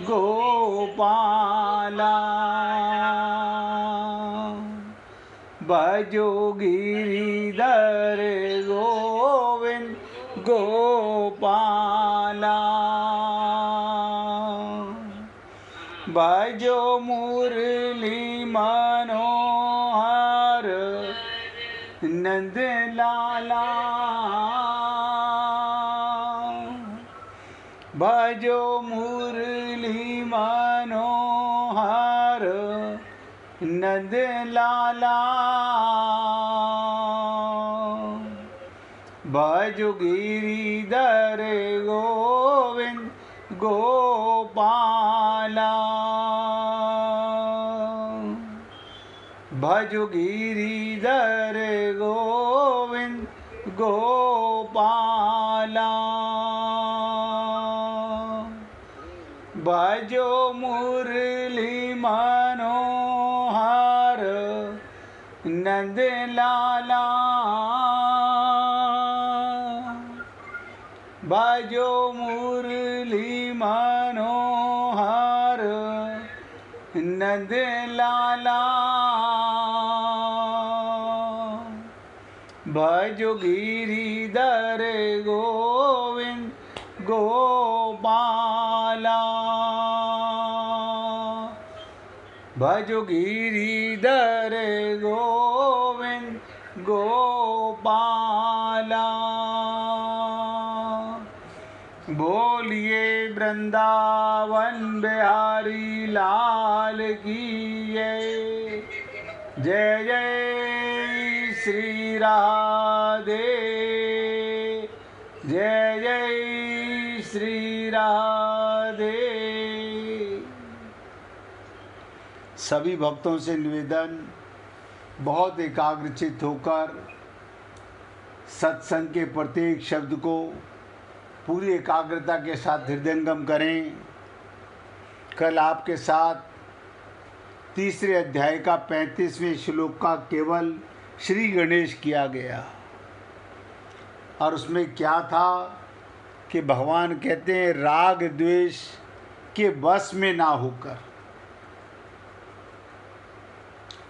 गोपाला भजो गिरिधर गोविंद गोपाला भजो मुरली मनोहर नंद लाला भजो मुरली मनोहर नंद लाला भजो गिरिधर गोविंद गोपाला भजो गिरिधर गोविंद गोपाला भजो मुरली मनोहर नंद लाला भजो मुरली मनोहर नंद लाला भजो गिरिधर गोविंद गोपाला भजो गिरिधर गोविंद गोपाला बोलिए वृंदावन बिहारी लाल की जय जय श्री राधे जय जय श्री राधे। सभी भक्तों से निवेदन, बहुत एकाग्रचित होकर सत्संग के प्रत्येक शब्द को पूरी एकाग्रता के साथ हृदयंगम करें। कल आपके साथ तीसरे अध्याय का 35वें श्लोक का केवल श्री गणेश किया गया और उसमें क्या था कि भगवान कहते हैं राग द्वेष के वश में ना होकर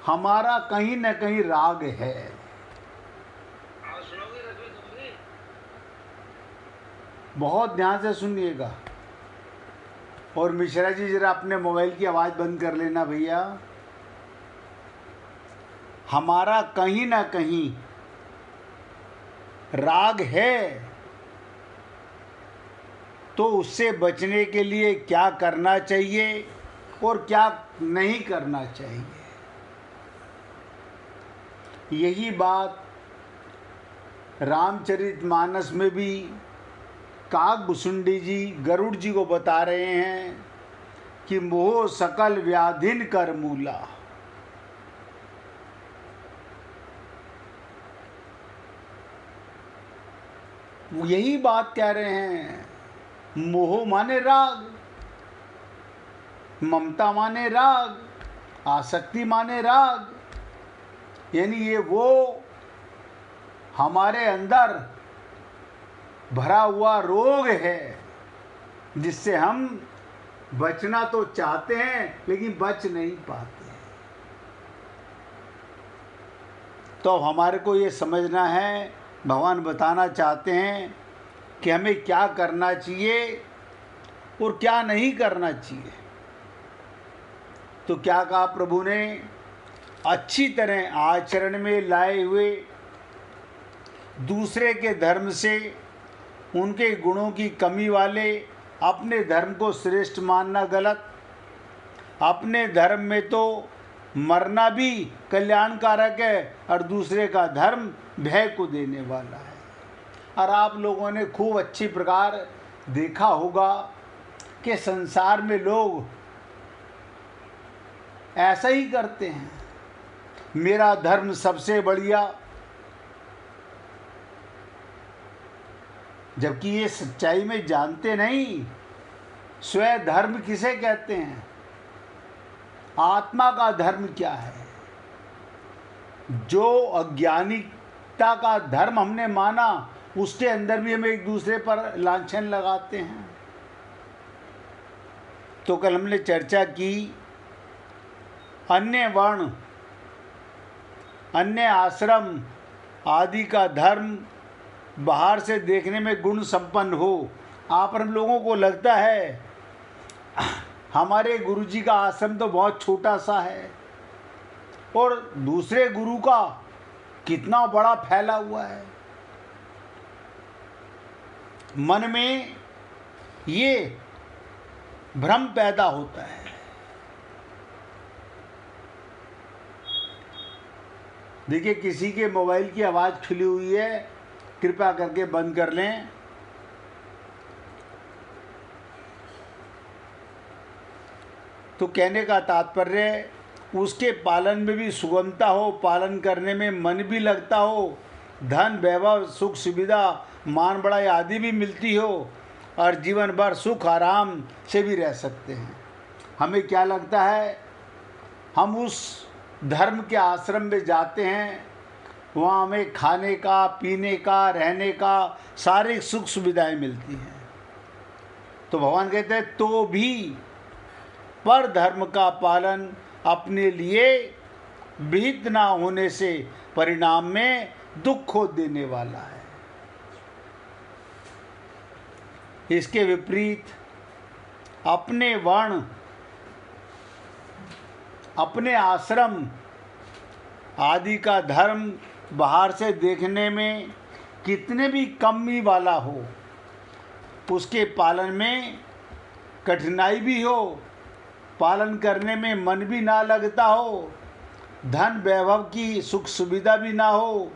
हमारा कहीं न कहीं राग है। बहुत ध्यान से सुनिएगा। और मिश्रा जी जरा अपने मोबाइल की आवाज़ बंद कर लेना भैया। हमारा कहीं ना कहीं राग है, तो उससे बचने के लिए क्या करना चाहिए और क्या नहीं करना चाहिए, यही बात रामचरितमानस में भी काकभुसुंडी जी गरुड़ जी को बता रहे हैं कि मोह सकल व्याधिन कर मूला। यही बात कह रहे हैं। मोह माने राग, ममता माने राग, आसक्ति माने राग, यानी ये वो हमारे अंदर भरा हुआ रोग है जिससे हम बचना तो चाहते हैं लेकिन बच नहीं पाते। तो हमारे को ये समझना है, भगवान बताना चाहते हैं कि हमें क्या करना चाहिए और क्या नहीं करना चाहिए। तो क्या कहा प्रभु ने, अच्छी तरह आचरण में लाए हुए दूसरे के धर्म से उनके गुणों की कमी वाले अपने धर्म को श्रेष्ठ मानना गलत। अपने धर्म में तो मरना भी कल्याणकारक है और दूसरे का धर्म भय को देने वाला है। और आप लोगों ने खूब अच्छी प्रकार देखा होगा कि संसार में लोग ऐसा ही करते हैं, मेरा धर्म सबसे बढ़िया, जबकि ये सच्चाई में जानते नहीं स्वयं धर्म किसे कहते हैं, आत्मा का धर्म क्या है। जो अज्ञानिकता का धर्म हमने माना उसके अंदर भी हम एक दूसरे पर लांछन लगाते हैं। तो कल हमने चर्चा की अन्य वर्ण, अन्य आश्रम आदि का धर्म बाहर से देखने में गुण संपन्न हो। आप हम लोगों को लगता है हमारे गुरुजी का आश्रम तो बहुत छोटा सा है और दूसरे गुरु का कितना बड़ा फैला हुआ है। मन में ये भ्रम पैदा होता है। देखिए, किसी के मोबाइल की आवाज़ खुली हुई है, कृपया करके बंद कर लें। तो कहने का तात्पर्य उसके पालन में भी सुगमता हो, पालन करने में मन भी लगता हो, धन वैभव सुख सुविधा मान बड़ाई आदि भी मिलती हो और जीवन भर सुख आराम से भी रह सकते हैं। हमें क्या लगता है, हम उस धर्म के आश्रम में जाते हैं, वहाँ हमें खाने का, पीने का, रहने का सारी सुख सुविधाएं मिलती हैं। तो भगवान कहते हैं तो भी पर धर्म का पालन अपने लिए विहित ना होने से परिणाम में दुख को देने वाला है। इसके विपरीत अपने वर्ण, अपने आश्रम आदि का धर्म बाहर से देखने में कितने भी कमी वाला हो, उसके पालन में कठिनाई भी हो, पालन करने में मन भी ना लगता हो, धन वैभव की सुख सुविधा भी ना हो,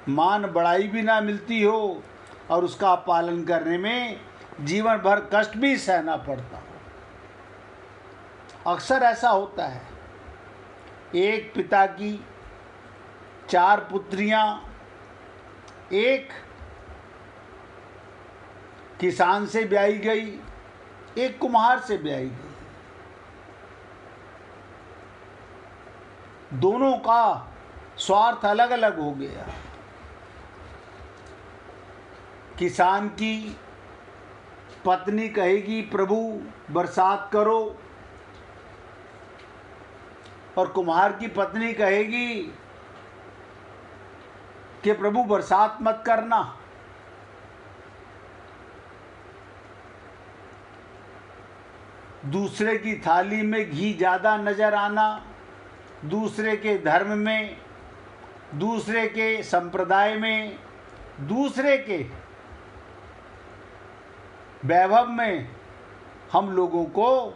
मान बड़ाई भी ना मिलती हो और उसका पालन करने में जीवन भर कष्ट भी सहना पड़ता हो। अक्सर ऐसा होता है, एक पिता की 4 पुत्रियां, एक किसान से ब्याही गई, एक कुम्हार से ब्याही गई। दोनों का स्वार्थ अलग अलग हो गया। किसान की पत्नी कहेगी प्रभु बरसात करो, और कुम्हार की पत्नी कहेगी कि प्रभु बरसात मत करना। दूसरे की थाली में घी ज़्यादा नजर आना, दूसरे के धर्म में, दूसरे के संप्रदाय में, दूसरे के वैभव में हम लोगों को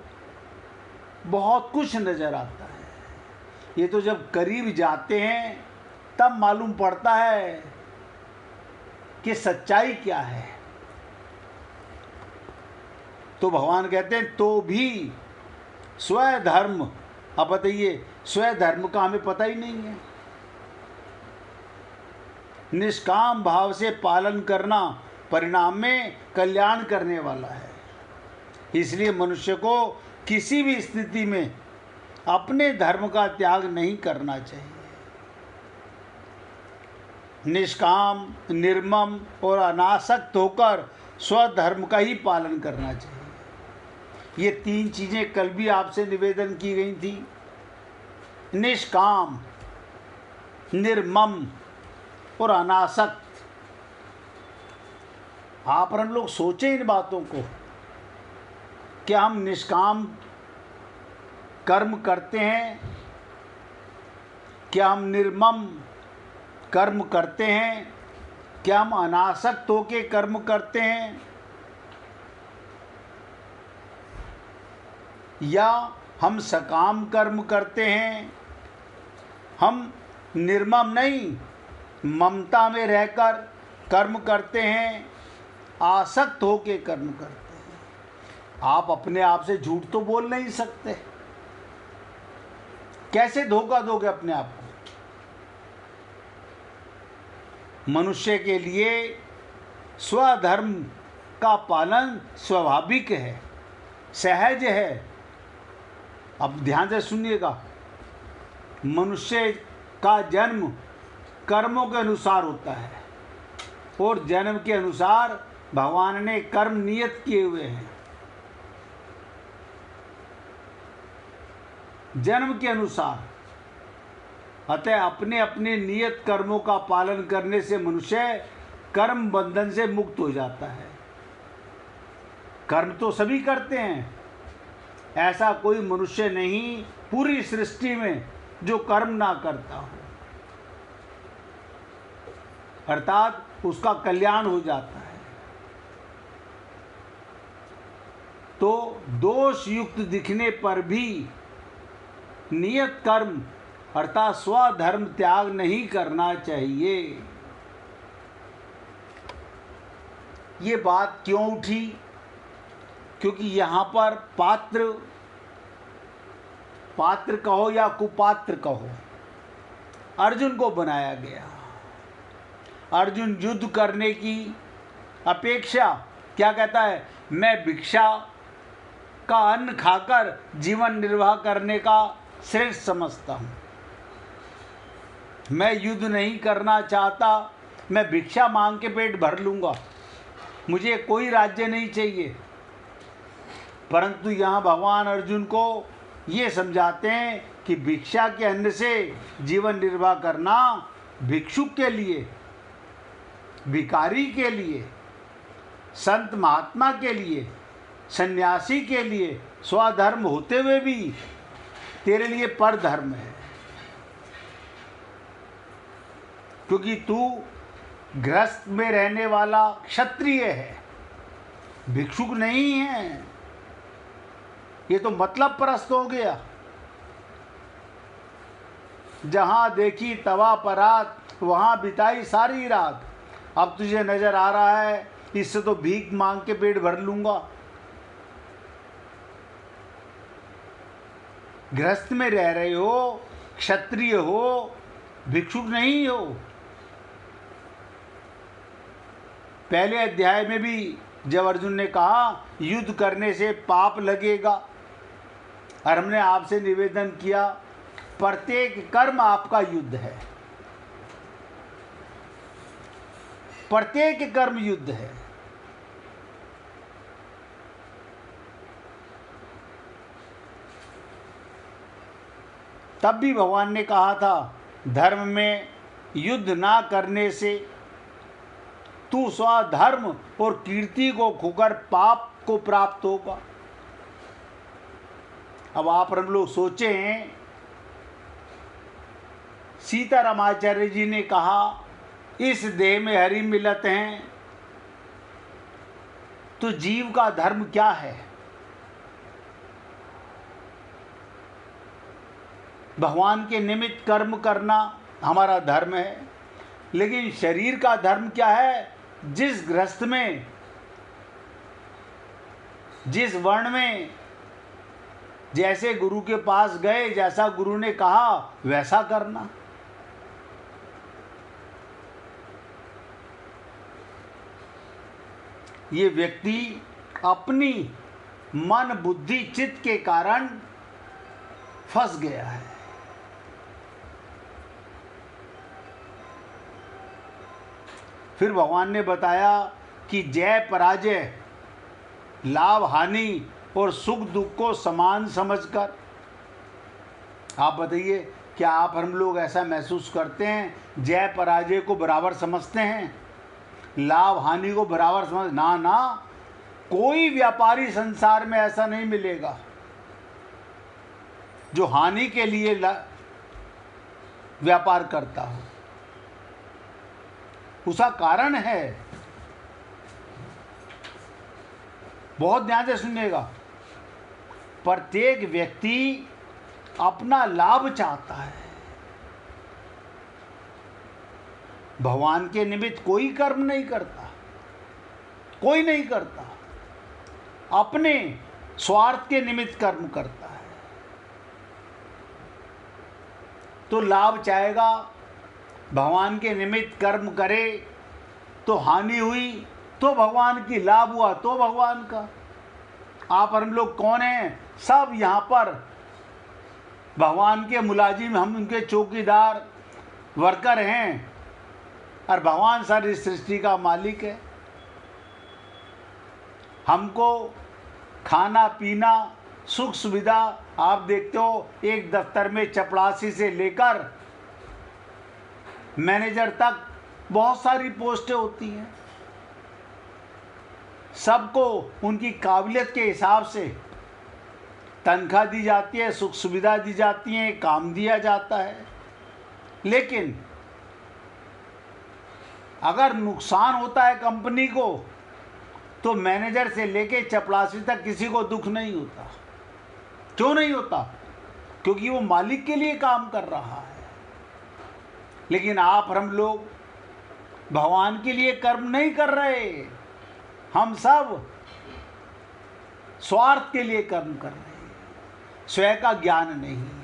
बहुत कुछ नज़र आता है। ये तो जब करीब जाते हैं तब मालूम पड़ता है कि सच्चाई क्या है। तो भगवान कहते हैं तो भी स्वधर्म, अब बताइए स्वधर्म का हमें पता ही नहीं है। निष्काम भाव से पालन करना परिणाम में कल्याण करने वाला है। इसलिए मनुष्य को किसी भी स्थिति में अपने धर्म का त्याग नहीं करना चाहिए। निष्काम, निर्मम और अनासक्त होकर स्वधर्म का ही पालन करना चाहिए। ये 3 चीज़ें कल भी आपसे निवेदन की गई थी। निष्काम, निर्मम और अनासक्त। आप और हम लोग सोचें इन बातों को। क्या हम निष्काम कर्म करते हैं? क्या हम निर्मम कर्म करते हैं? क्या हम अनासक्त होके कर्म करते हैं? या हम सकाम कर्म करते हैं? हम निर्मम नहीं, ममता में रहकर कर्म करते हैं, आसक्त होके कर्म करते हैं। आप अपने आप से झूठ तो बोल नहीं सकते। कैसे धोखा दोगे अपने आप को? मनुष्य के लिए स्वधर्म का पालन स्वाभाविक है, सहज है। अब ध्यान से सुनिएगा, मनुष्य का जन्म कर्मों के अनुसार होता है और जन्म के अनुसार भगवान ने कर्म नियत किए हुए हैं। जन्म के अनुसार। अतः अपने अपने नियत कर्मों का पालन करने से मनुष्य कर्म बंधन से मुक्त हो जाता है। कर्म तो सभी करते हैं, ऐसा कोई मनुष्य नहीं पूरी सृष्टि में जो कर्म ना करता हो, अर्थात उसका कल्याण हो जाता है। तो दोष युक्त दिखने पर भी नियत कर्म अर्थात स्वधर्म त्याग नहीं करना चाहिए। ये बात क्यों उठी? क्योंकि यहाँ पर पात्र कहो या कुपात्र कहो, अर्जुन को बनाया गया। अर्जुन युद्ध करने की अपेक्षा क्या कहता है? मैं भिक्षा का अन्न खाकर जीवन निर्वाह करने का श्रेष्ठ समझता हूँ। मैं युद्ध नहीं करना चाहता, मैं भिक्षा मांग के पेट भर लूँगा, मुझे कोई राज्य नहीं चाहिए। परंतु यहाँ भगवान अर्जुन को ये समझाते हैं कि भिक्षा के अन्न से जीवन निर्वाह करना भिक्षुक के लिए, भिखारी के लिए, संत महात्मा के लिए, सन्यासी के लिए स्वधर्म होते हुए भी तेरे लिए परधर्म है। क्योंकि तू गृहस्थ में रहने वाला क्षत्रिय है, भिक्षुक नहीं है। ये तो मतलब परस्त हो गया। जहां देखी तवा परात, वहां बिताई सारी रात। अब तुझे नजर आ रहा है इससे तो भीख मांग के पेट भर लूंगा। गृहस्थ में रह रहे हो, क्षत्रिय हो, भिक्षुक नहीं हो। पहले अध्याय में भी जब अर्जुन ने कहा युद्ध करने से पाप लगेगा, और हमने आपसे निवेदन किया प्रत्येक कर्म आपका युद्ध है, प्रत्येक कर्म युद्ध है। तब भी भगवान ने कहा था धर्म में युद्ध ना करने से तू स्वधर्म और कीर्ति को खोकर पाप को प्राप्त होगा। अब आप हम लोग सोचें, सीतारामाचार्य जी ने कहा इस देह में हरि मिलत हैं, तो जीव का धर्म क्या है? भगवान के निमित्त कर्म करना हमारा धर्म है। लेकिन शरीर का धर्म क्या है? जिस गृहस्थ में, जिस वर्ण में जैसे गुरु के पास गए, जैसा गुरु ने कहा वैसा करना। ये व्यक्ति अपनी मन बुद्धि चित्त के कारण फंस गया है। फिर भगवान ने बताया कि जय पराजय, लाभ हानि और सुख दुख को समान समझकर, आप बताइए क्या आप हम लोग ऐसा महसूस करते हैं? जय पराजय को बराबर समझते हैं, लाभ हानि को बराबर समझ? ना ना, कोई व्यापारी संसार में ऐसा नहीं मिलेगा जो हानि के लिए व्यापार करता हो। उसका कारण है, बहुत ध्यान से सुनिएगा, प्रत्येक व्यक्ति अपना लाभ चाहता है। भगवान के निमित्त कोई कर्म नहीं करता, कोई नहीं करता, अपने स्वार्थ के निमित्त कर्म करता है। तो लाभ चाहेगा, भगवान के निमित्त कर्म करे तो हानि हुई तो भगवान की, लाभ हुआ तो भगवान का। आप हम लोग कौन हैं? सब यहाँ पर भगवान के मुलाजिम, हम उनके चौकीदार वर्कर हैं, और भगवान सारी सृष्टि का मालिक है। हमको खाना पीना सुख सुविधा आप देखते हो, एक दफ्तर में चपरासी से लेकर मैनेजर तक बहुत सारी पोस्टें होती हैं। सबको उनकी काबिलियत के हिसाब से तनख्वाह दी जाती है, सुख सुविधा दी जाती है, काम दिया जाता है। लेकिन अगर नुकसान होता है कंपनी को तो मैनेजर से लेके चपरासी तक किसी को दुख नहीं होता। क्यों नहीं होता? क्योंकि वो मालिक के लिए काम कर रहा है। लेकिन आप और हम लोग भगवान के लिए कर्म नहीं कर रहे, हम सब स्वार्थ के लिए कर्म कर रहे हैं, स्वयं का ज्ञान नहीं है।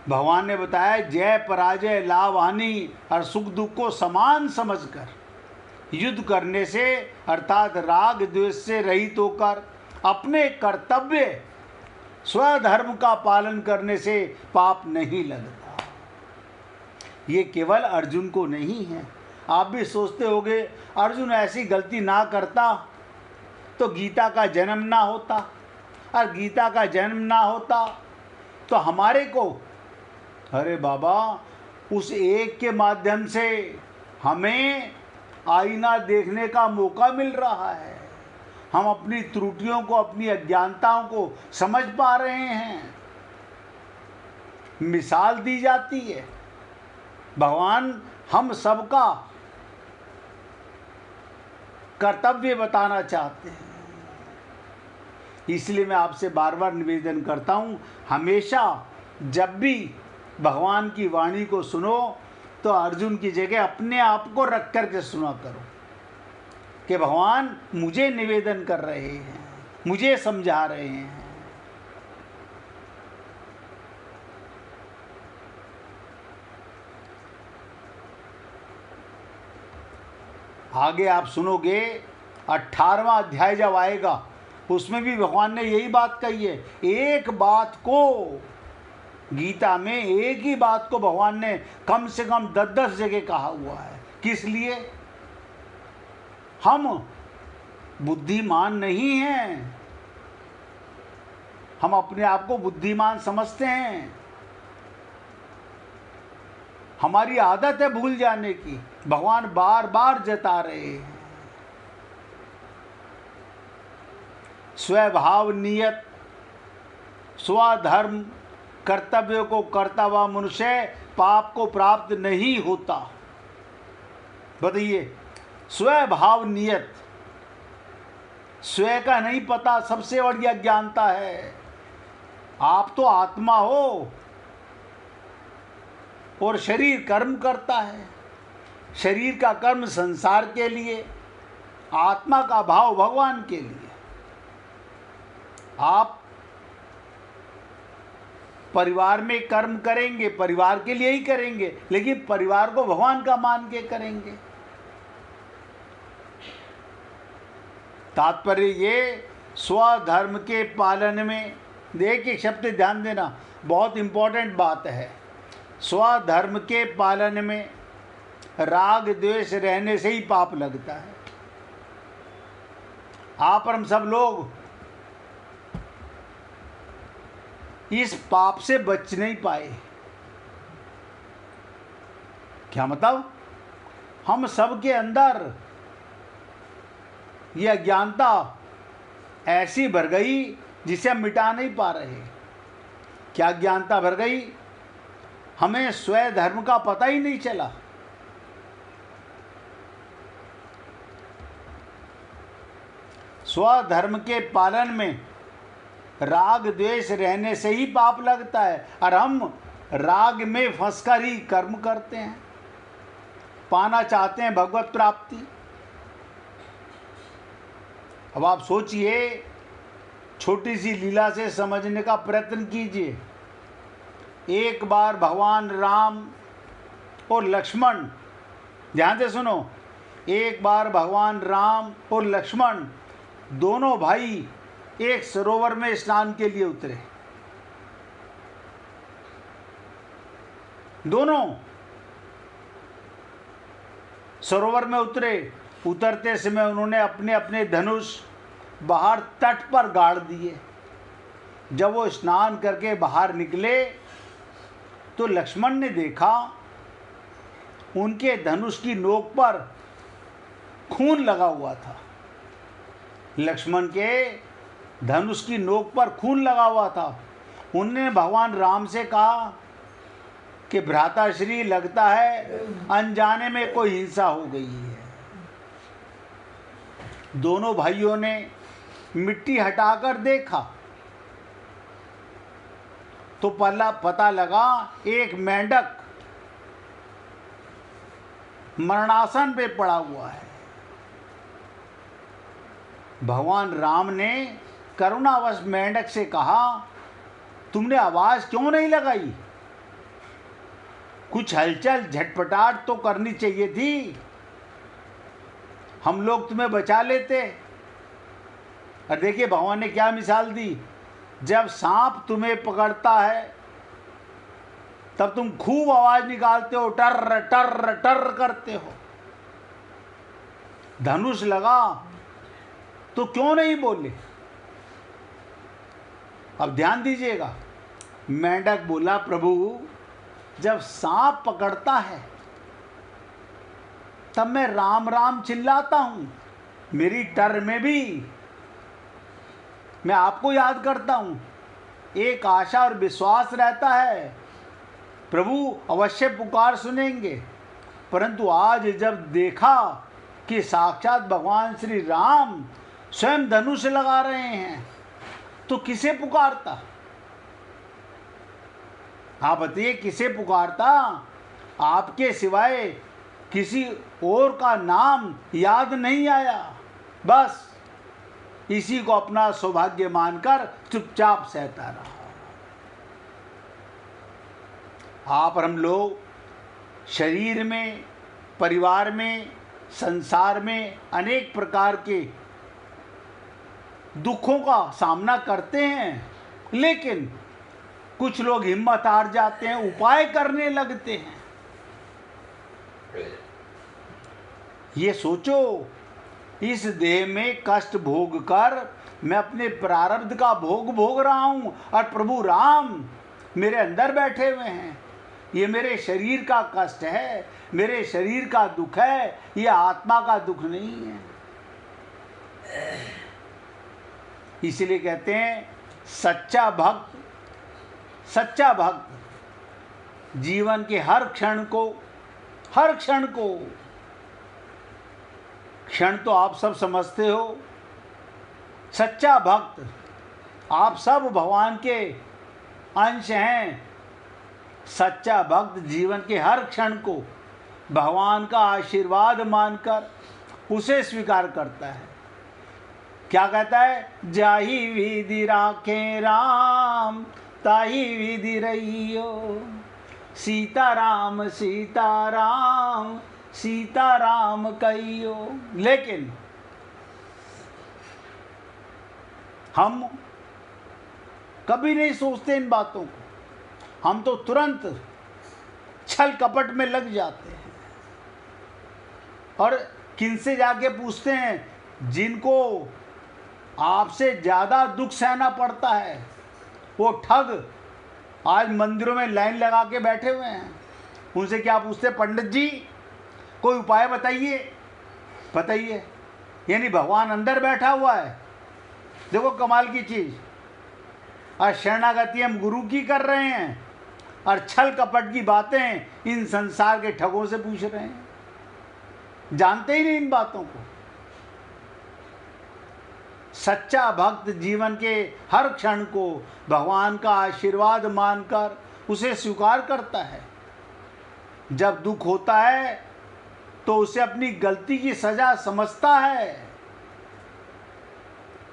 भगवान ने बताया जय पराजय लाभ हानि और सुख दुख को समान समझकर युद्ध करने से अर्थात राग द्वेष से रहित होकर अपने कर्तव्य स्वधर्म का पालन करने से पाप नहीं लगता। ये केवल अर्जुन को नहीं है। आप भी सोचते होंगे अर्जुन ऐसी गलती ना करता तो गीता का जन्म ना होता, और गीता का जन्म ना होता तो हमारे को, अरे बाबा, उस एक के माध्यम से हमें आईना देखने का मौका मिल रहा है। हम अपनी त्रुटियों को, अपनी अज्ञानताओं को समझ पा रहे हैं, मिसाल दी जाती है। भगवान हम सबका कर्तव्य बताना चाहते हैं। इसलिए मैं आपसे बार बार निवेदन करता हूँ, हमेशा जब भी भगवान की वाणी को सुनो तो अर्जुन की जगह अपने आप को रख कर के सुना करो कि भगवान मुझे निवेदन कर रहे हैं, मुझे समझा रहे हैं। आगे आप सुनोगे 18वां अध्याय जब आएगा उसमें भी भगवान ने यही बात कही है। एक बात को, गीता में एक ही बात को भगवान ने कम से कम 10-10 जगह कहा हुआ है। किस लिए? हम बुद्धिमान नहीं हैं, हम अपने आप को बुद्धिमान समझते हैं। हमारी आदत है भूल जाने की। भगवान बार बार जता रहे हैं स्वभाव नियत स्वधर्म कर्तव्य को करता हुआ मनुष्य पाप को प्राप्त नहीं होता। बताइए, स्वभाव नियत, स्वयं का नहीं पता सबसे बड़ी अज्ञानता है। आप तो आत्मा हो और शरीर कर्म करता है। शरीर का कर्म संसार के लिए, आत्मा का भाव भगवान के लिए। आप परिवार में कर्म करेंगे, परिवार के लिए ही करेंगे, लेकिन परिवार को भगवान का मान के करेंगे। तात्पर्य ये, स्वधर्म के पालन में, देखिए शब्द ध्यान देना, बहुत इंपॉर्टेंट बात है। स्वधर्म के पालन में राग द्वेष रहने से ही पाप लगता है। आप और हम सब लोग इस पाप से बच नहीं पाए। क्या मतलब? हम सब के अंदर यह अज्ञानता ऐसी भर गई जिसे हम मिटा नहीं पा रहे। क्या अज्ञानता भर गई? हमें स्वयं धर्म का पता ही नहीं चला। स्वधर्म के पालन में राग द्वेष रहने से ही पाप लगता है, और हम राग में फंसकर ही कर्म करते हैं, पाना चाहते हैं भगवत प्राप्ति। अब आप सोचिए, छोटी सी लीला से समझने का प्रयत्न कीजिए। एक बार भगवान राम और लक्ष्मण, ध्यान से सुनो, एक बार भगवान राम और लक्ष्मण दोनों भाई एक सरोवर में स्नान के लिए उतरे। दोनों सरोवर में उतरे उतरते समय उन्होंने अपने अपने धनुष बाहर तट पर गाड़ दिए। जब वो स्नान करके बाहर निकले तो लक्ष्मण ने देखा उनके धनुष की नोक पर खून लगा हुआ था। लक्ष्मण के धनुष की नोक पर खून लगा हुआ था। उन्होंने भगवान राम से कहा कि भ्राताश्री, लगता है अनजाने में कोई हिंसा हो गई है। दोनों भाइयों ने मिट्टी हटाकर देखा तो पता लगा एक मेंढक मरणासन पे पड़ा हुआ है। भगवान राम ने करुणावश मेंढक से कहा, तुमने आवाज क्यों नहीं लगाई? कुछ हलचल झटपटाहट तो करनी चाहिए थी, हम लोग तुम्हें बचा लेते। और देखिए भगवान ने क्या मिसाल दी, जब सांप तुम्हें पकड़ता है तब तुम खूब आवाज निकालते हो, टर टर टर करते हो। धनुष लगा तो क्यों नहीं बोले? अब ध्यान दीजिएगा, मेंढक बोला, प्रभु जब सांप पकड़ता है तब मैं राम राम चिल्लाता हूं, मेरी टर में भी मैं आपको याद करता हूं, एक आशा और विश्वास रहता है प्रभु अवश्य पुकार सुनेंगे। परंतु आज जब देखा कि साक्षात भगवान श्री राम स्वयं धनुष लगा रहे हैं तो किसे पुकारता? आप बताइए किसे पुकारता? आपके सिवाय किसी और का नाम याद नहीं आया। बस इसी को अपना सौभाग्य मानकर चुपचाप सहता रहा। आप और हम लोग शरीर में, परिवार में, संसार में अनेक प्रकार के दुखों का सामना करते हैं, लेकिन कुछ लोग हिम्मत हार जाते हैं, उपाय करने लगते हैं। ये सोचो, इस देह में कष्ट भोग कर मैं अपने प्रारब्ध का भोग रहा हूं और प्रभु राम मेरे अंदर बैठे हुए हैं। ये मेरे शरीर का कष्ट है, मेरे शरीर का दुख है, ये आत्मा का दुख नहीं है। इसलिए कहते हैं सच्चा भक्त जीवन के हर क्षण को क्षण तो आप सब समझते हो, सच्चा भक्त आप सब भगवान के अंश हैं। सच्चा भक्त जीवन के हर क्षण को भगवान का आशीर्वाद मानकर उसे स्वीकार करता है। क्या कहता है? जाहि विधि राखे राम ताहि विधि रहियो, सीताराम सीताराम सीताराम कहियो। लेकिन हम कभी नहीं सोचते इन बातों को, हम तो तुरंत छल कपट में लग जाते हैं और किनसे जाके पूछते हैं जिनको आपसे ज़्यादा दुख सहना पड़ता है, वो ठग आज मंदिरों में लाइन लगा के बैठे हुए हैं। उनसे क्या पूछते? पंडित जी कोई उपाय बताइए। यानी भगवान अंदर बैठा हुआ है। देखो कमाल की चीज़, और शरणागति हम गुरु की कर रहे हैं और छल कपट की बातें इन संसार के ठगों से पूछ रहे हैं, जानते ही नहीं इन बातों को। सच्चा भक्त जीवन के हर क्षण को भगवान का आशीर्वाद मानकर उसे स्वीकार करता है। जब दुख होता है तो उसे अपनी गलती की सजा समझता है।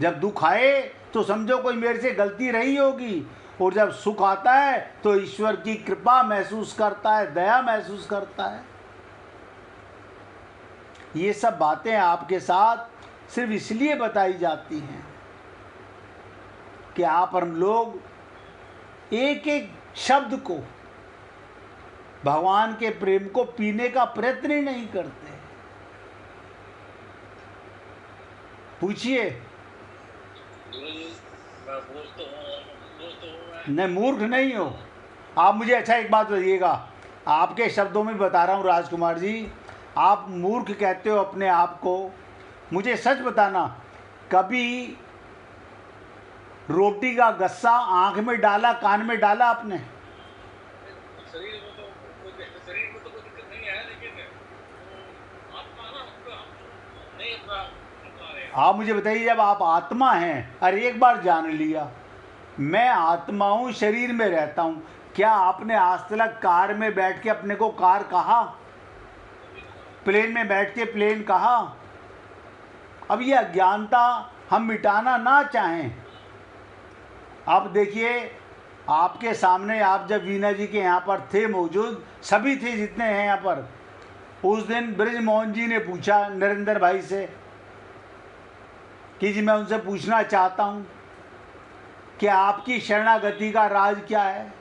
जब दुख आए तो समझो कोई मेरे से गलती रही होगी, और जब सुख आता है तो ईश्वर की कृपा महसूस करता है, दया महसूस करता है। ये सब बातें आपके साथ सिर्फ इसलिए बताई जाती हैं कि आप और हम लोग एक एक शब्द को, भगवान के प्रेम को पीने का प्रयत्न ही नहीं करते। पूछिए। गुरुजी, मैं दोस्त हूँ नहीं, मूर्ख नहीं हो आप। मुझे अच्छा एक बात बताइएगा, आपके शब्दों में बता रहा हूँ राजकुमार जी, आप मूर्ख कहते हो अपने आप को। मुझे सच बताना, कभी रोटी का गस्सा आंख में डाला, कान में डाला आपने? शरीर में तो कोई दिक्कत नहीं है, लेकिन आत्मा ना उसका नहीं अपना रहे। आप मुझे बताइए, जब आप आत्मा हैं, अरे एक बार जान लिया मैं आत्मा हूँ, शरीर में रहता हूँ, क्या आपने आज तक कार में बैठ के अपने को कार कहा? प्लेन में बैठ के प्लेन कहा? अब ये अज्ञानता हम मिटाना ना चाहें। अब देखिए, आपके सामने, आप जब वीना जी के यहाँ पर थे मौजूद, सभी थे जितने हैं यहाँ पर, उस दिन ब्रिजमोहन जी ने पूछा नरेंद्र भाई से कि जी मैं उनसे पूछना चाहता हूँ कि आपकी शरणागति का राज क्या है?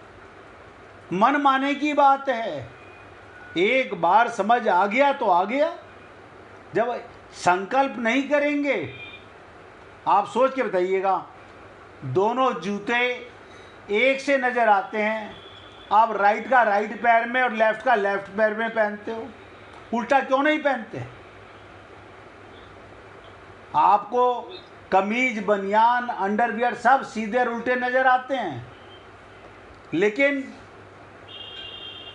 मन माने की बात है, एक बार समझ आ गया तो आ गया। जब संकल्प नहीं करेंगे, आप सोच के बताइएगा, दोनों जूते एक से नजर आते हैं, आप राइट का राइट पैर में और लेफ्ट का लेफ्ट पैर में पहनते हो, उल्टा क्यों नहीं पहनते? आपको कमीज, बनियान, अंडरवियर सब सीधे और उल्टे नजर आते हैं, लेकिन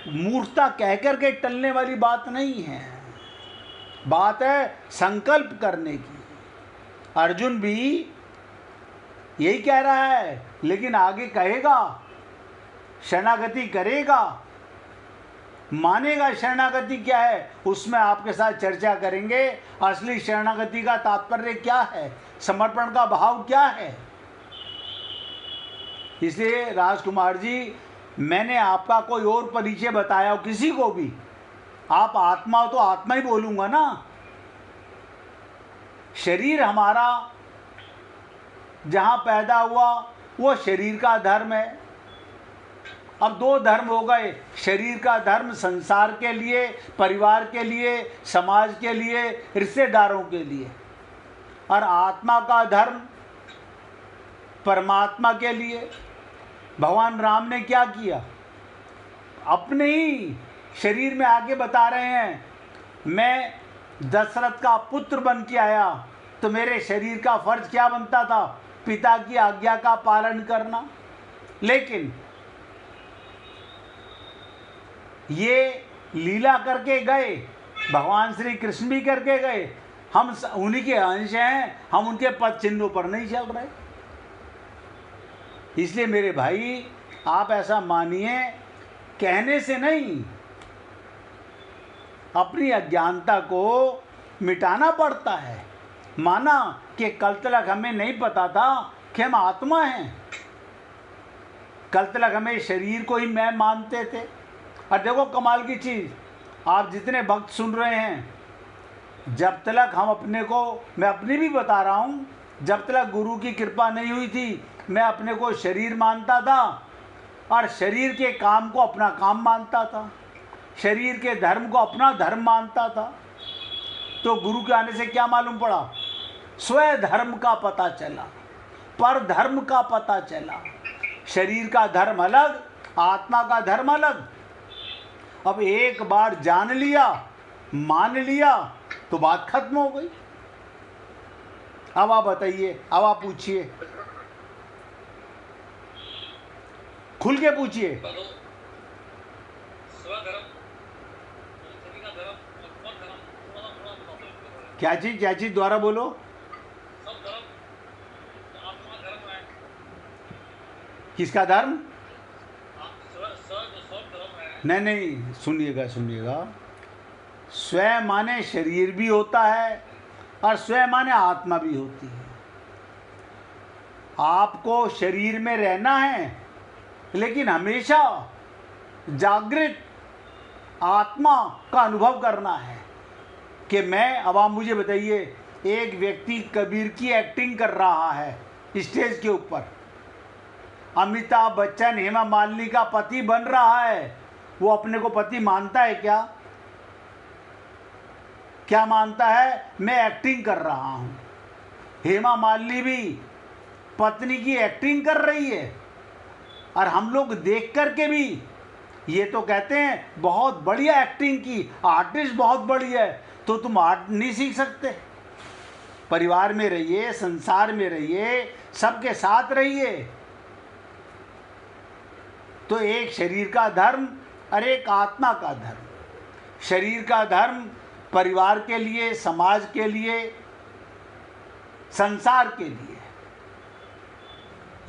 मूर्खता कह करके टलने वाली बात नहीं है, बात है संकल्प करने की। अर्जुन भी यही कह रहा है, लेकिन आगे कहेगा, शरणागति करेगा, मानेगा शरणागति क्या है, उसमें आपके साथ चर्चा करेंगे। असली शरणागति का तात्पर्य क्या है, समर्पण का भाव क्या है। इसलिए राजकुमार जी, मैंने आपका कोई और परिचय बताया हो किसी को भी, आप आत्मा हो तो आत्मा ही बोलूंगा ना। शरीर हमारा जहां पैदा हुआ वो शरीर का धर्म है। अब दो धर्म हो गए, शरीर का धर्म संसार के लिए, परिवार के लिए, समाज के लिए, रिश्तेदारों के लिए, और आत्मा का धर्म परमात्मा के लिए। भगवान राम ने क्या किया, अपने ही शरीर में आके बता रहे हैं, मैं दशरथ का पुत्र बन के आया तो मेरे शरीर का फर्ज क्या बनता था, पिता की आज्ञा का पालन करना। लेकिन ये लीला करके गए, भगवान श्री कृष्ण भी करके गए, हम उन्हीं के अंश हैं, हम उनके पद चिन्हों पर नहीं चल रहे। इसलिए मेरे भाई, आप ऐसा मानिए, कहने से नहीं, अपनी अज्ञानता को मिटाना पड़ता है। माना कि कल तक हमें नहीं पता था कि हम आत्मा हैं, कल तक हमें शरीर को ही मैं मानते थे। और देखो कमाल की चीज़, आप जितने भक्त सुन रहे हैं, जब तक हम अपने को, मैं अपनी भी बता रहा हूँ, जब तक गुरु की कृपा नहीं हुई थी, मैं अपने को शरीर मानता था और शरीर के काम को अपना काम मानता था, शरीर के धर्म को अपना धर्म मानता था। तो गुरु के आने से क्या मालूम पड़ा, स्वधर्म का पता चला, पर धर्म का पता चला। शरीर का धर्म अलग, आत्मा का धर्म अलग। अब एक बार जान लिया, मान लिया, तो बात खत्म हो गई। अब आप बताइए, अब आप पूछिए, खुल के पूछिए। क्या चीज द्वारा बोलो। किसका धर्म? नहीं, सुनिएगा। स्वयं माने शरीर भी होता है और स्वयं माने आत्मा भी होती है। आपको शरीर में रहना है, लेकिन हमेशा जागृत आत्मा का अनुभव करना है कि मैं, अब आप मुझे बताइए, एक व्यक्ति कबीर की एक्टिंग कर रहा है स्टेज के ऊपर, अमिताभ बच्चन हेमा मालिनी का पति बन रहा है, वो अपने को पति मानता है क्या? क्या मानता है? मैं एक्टिंग कर रहा हूँ। हेमा मालिनी भी पत्नी की एक्टिंग कर रही है, और हम लोग देख करके भी ये तो कहते हैं बहुत बढ़िया एक्टिंग की, आर्टिस्ट बहुत बढ़िया है। तो तुम आर्ट नहीं सीख सकते? परिवार में रहिए, संसार में रहिए, सबके साथ रहिए। तो एक शरीर का धर्म और एक आत्मा का धर्म। शरीर का धर्म परिवार के लिए, समाज के लिए, संसार के लिए।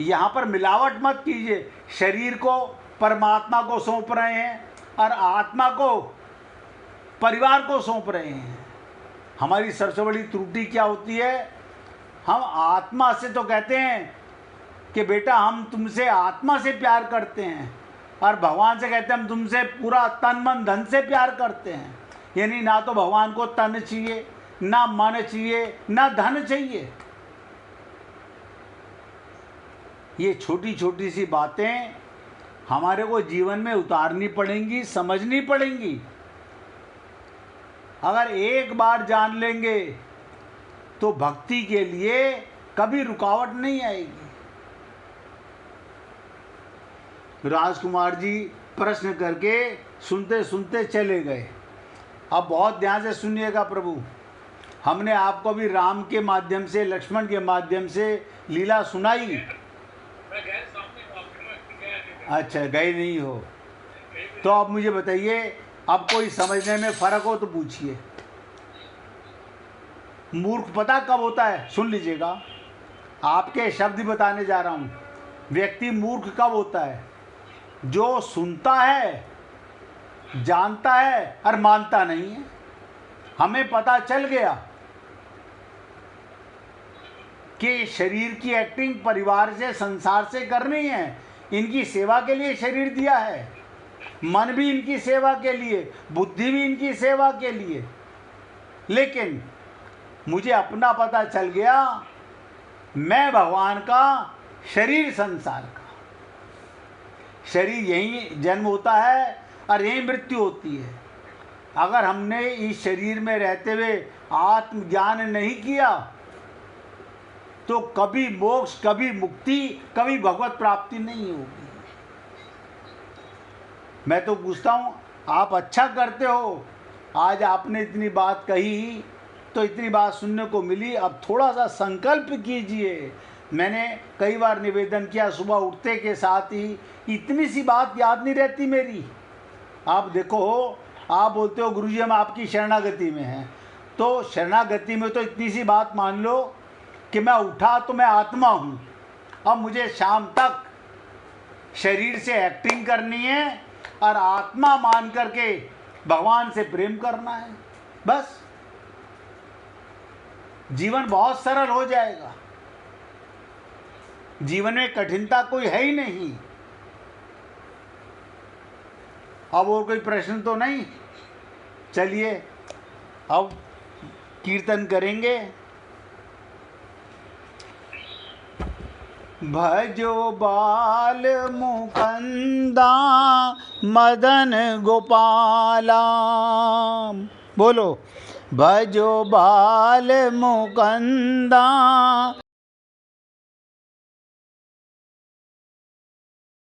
यहाँ पर मिलावट मत कीजिए। शरीर को परमात्मा को सौंप रहे हैं और आत्मा को परिवार को सौंप रहे हैं। हमारी सबसे बड़ी त्रुटि क्या होती है? हम आत्मा से तो कहते हैं कि बेटा हम तुमसे आत्मा से प्यार करते हैं, और भगवान से कहते हैं हम तुमसे पूरा तन मन धन से प्यार करते हैं। यानी ना तो भगवान को तन चाहिए, ना मन चाहिए, ना धन चाहिए। ये छोटी छोटी सी बातें हमारे को जीवन में उतारनी पड़ेंगी, समझनी पड़ेंगी। अगर एक बार जान लेंगे तो भक्ति के लिए कभी रुकावट नहीं आएगी। राजकुमार जी प्रश्न करके सुनते सुनते चले गए। अब बहुत ध्यान से सुनिएगा प्रभु। हमने आपको भी राम के माध्यम से, लक्ष्मण के माध्यम से लीला सुनाई। अच्छा, गए नहीं हो तो अब मुझे बताइए, अब कोई समझने में फ़र्क हो तो पूछिए। मूर्ख पता कब होता है? सुन लीजिएगा, आपके शब्द बताने जा रहा हूँ। व्यक्ति मूर्ख कब होता है? जो सुनता है, जानता है और मानता नहीं है। हमें पता चल गया कि शरीर की एक्टिंग परिवार से, संसार से करनी है। इनकी सेवा के लिए शरीर दिया है, मन भी इनकी सेवा के लिए, बुद्धि भी इनकी सेवा के लिए। लेकिन मुझे अपना पता चल गया, मैं भगवान का, शरीर संसार का। शरीर यहीं जन्म होता है और यहीं मृत्यु होती है। अगर हमने इस शरीर में रहते हुए आत्मज्ञान नहीं किया तो कभी मोक्ष, कभी मुक्ति, कभी भगवत प्राप्ति नहीं होगी। मैं तो पूछता हूँ, आप अच्छा करते हो। आज आपने इतनी बात कही तो इतनी बात सुनने को मिली। अब थोड़ा सा संकल्प कीजिए। मैंने कई बार निवेदन किया, सुबह उठते के साथ ही इतनी सी बात याद नहीं रहती मेरी। आप देखो, आप बोलते हो गुरुजी हम आपकी शरणागति में हैं, तो शरणागति में तो इतनी सी बात मान लो कि मैं उठा तो मैं आत्मा हूँ। अब मुझे शाम तक शरीर से एक्टिंग करनी है और आत्मा मान करके भगवान से प्रेम करना है। बस जीवन बहुत सरल हो जाएगा। जीवन में कठिनता कोई है ही नहीं। अब और कोई प्रश्न तो नहीं? चलिए अब कीर्तन करेंगे। भजो बाल मुकुंदा मदन गोपाला। बोलो, भजो बाल मुकुंदा